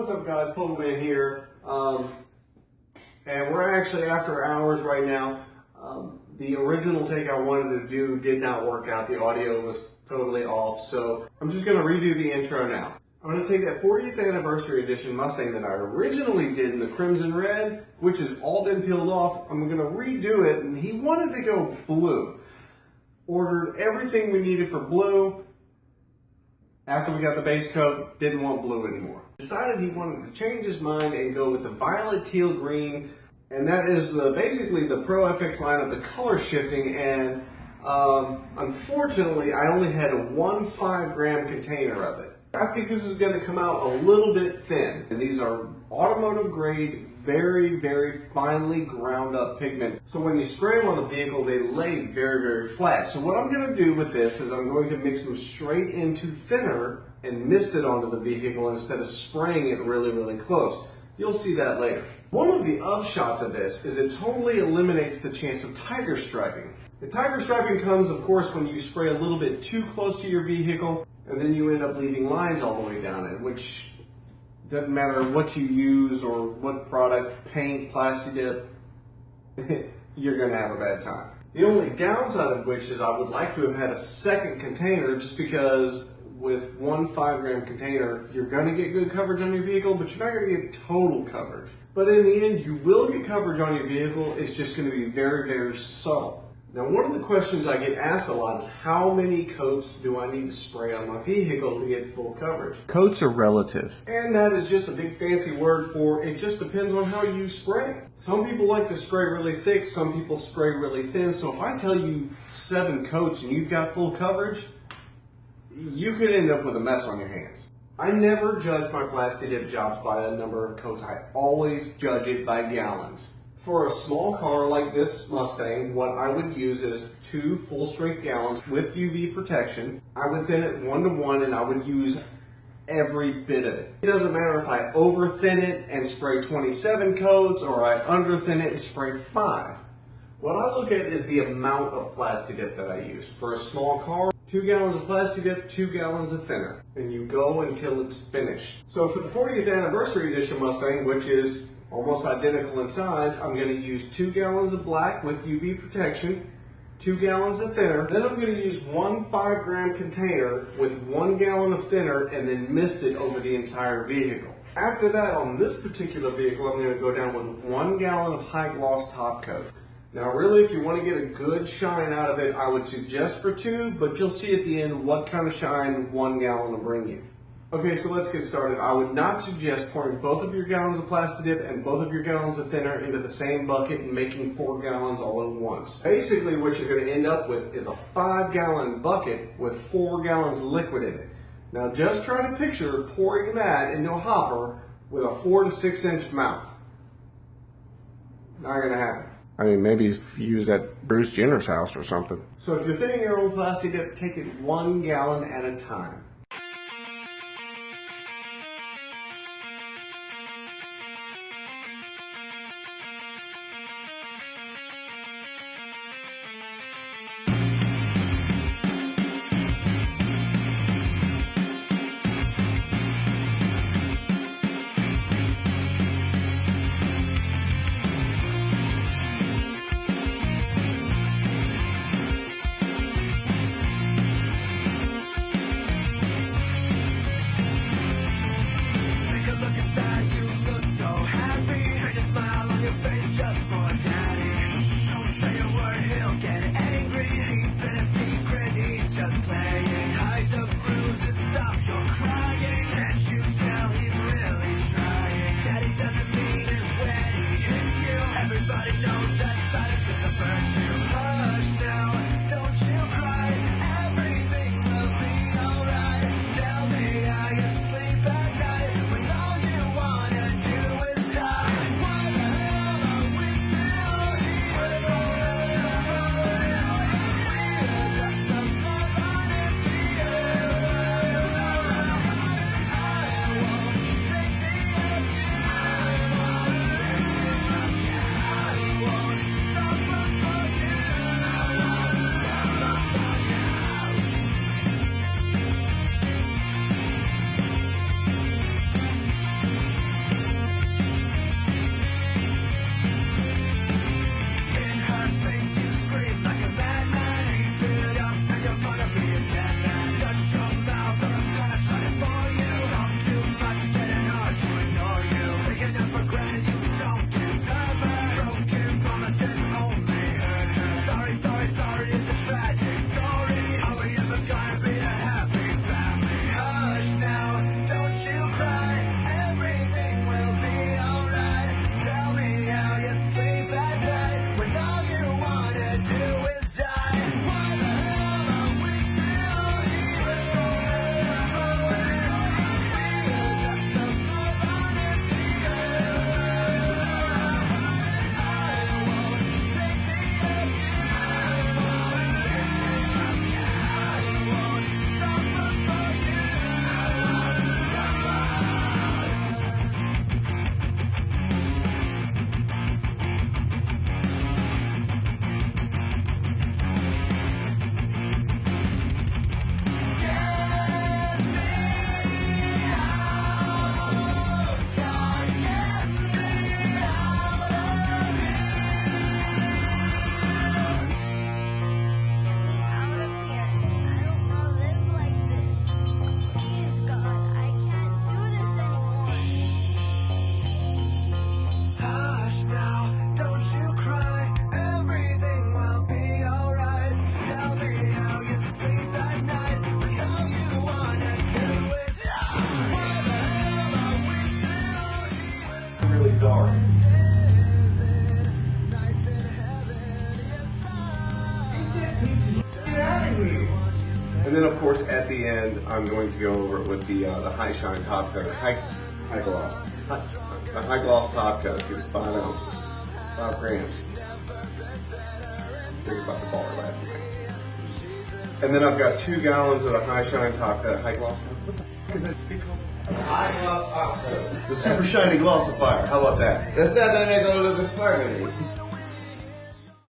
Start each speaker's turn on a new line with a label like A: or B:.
A: What's up guys, Toluene here, and we're actually after hours right now. The original take I wanted to do did not work out, the audio was totally off, so I'm just going to redo the intro now. I'm going to take that 40th anniversary edition Mustang that I originally did in the crimson red, which is all been peeled off. I'm going to redo it, and he wanted to go blue. Ordered everything we needed for blue. After we got the base coat, didn't want blue anymore. Decided he wanted to change his mind and go with the violet teal green, and that is basically the ProFX line of the color shifting, and unfortunately I only had a 1 5-gram container of it. I think this is going to come out a little bit thin, and these are automotive grade, very, very finely ground up pigments. So when you spray them on the vehicle, they lay very, very flat. So what I'm going to do with this is I'm going to mix them straight into thinner and mist it onto the vehicle instead of spraying it really, really close. You'll see that later. One of the upshots of this is it totally eliminates the chance of tiger striping. The tiger striping comes, of course, when you spray a little bit too close to your vehicle, and then you end up leaving lines all the way down it, which doesn't matter what you use or what product, paint, plasti dip, you're going to have a bad time. The only downside of which is I would like to have had a second container, just because with 1 5-gram container, you're going to get good coverage on your vehicle, but you're not going to get total coverage. But in the end, you will get coverage on your vehicle. It's just going to be very, very subtle. Now, one of the questions I get asked a lot is how many coats do I need to spray on my vehicle to get full coverage? Coats are relative. And that is just a big fancy word for it just depends on how you spray. Some people like to spray really thick, some people spray really thin. So if I tell you 7 coats and you've got full coverage, you could end up with a mess on your hands. I never judge my plasti dip jobs by the number of coats. I always judge it by gallons. For a small car like this Mustang, what I would use is 2 full-strength gallons with UV protection. I would thin it 1 to 1, and I would use every bit of it. It doesn't matter if I over-thin it and spray 27 coats, or I under-thin it and spray 5. What I look at is the amount of plasti dip that I use. For a small car, 2 gallons of plasti dip, 2 gallons of thinner, and you go until it's finished. So for the 40th anniversary edition Mustang, which is almost identical in size, I'm going to use 2 gallons of black with UV protection, 2 gallons of thinner. Then I'm going to use 1 5-gram container with 1 gallon of thinner and then mist it over the entire vehicle. After that, on this particular vehicle, I'm going to go down with 1 gallon of high gloss top coat. Now really, if you want to get a good shine out of it, I would suggest for 2, but you'll see at the end what kind of shine 1 gallon will bring you. Okay, so let's get started. I would not suggest pouring both of your gallons of plasti dip and both of your gallons of thinner into the same bucket and making 4 gallons all at once. Basically, what you're going to end up with is a 5-gallon bucket with 4 gallons of liquid in it. Now just try to picture pouring that into a hopper with a 4 to 6 inch mouth. Not going to happen. I mean, maybe if you use at Bruce Jenner's house or something. So if you're thinning your own plasti dip, take it 1 gallon at a time. And then of course at the end, I'm going to go over it with the high shine top coat, high gloss. The high gloss top coat, it's 5 ounces, 5 grams. Think about the bar last night. And then I've got 2 gallons of the high shine top coat, high gloss top. What the f is that called? High gloss top coat. The super shiny glossifier. How about that?
B: That's not that make it look sparkly.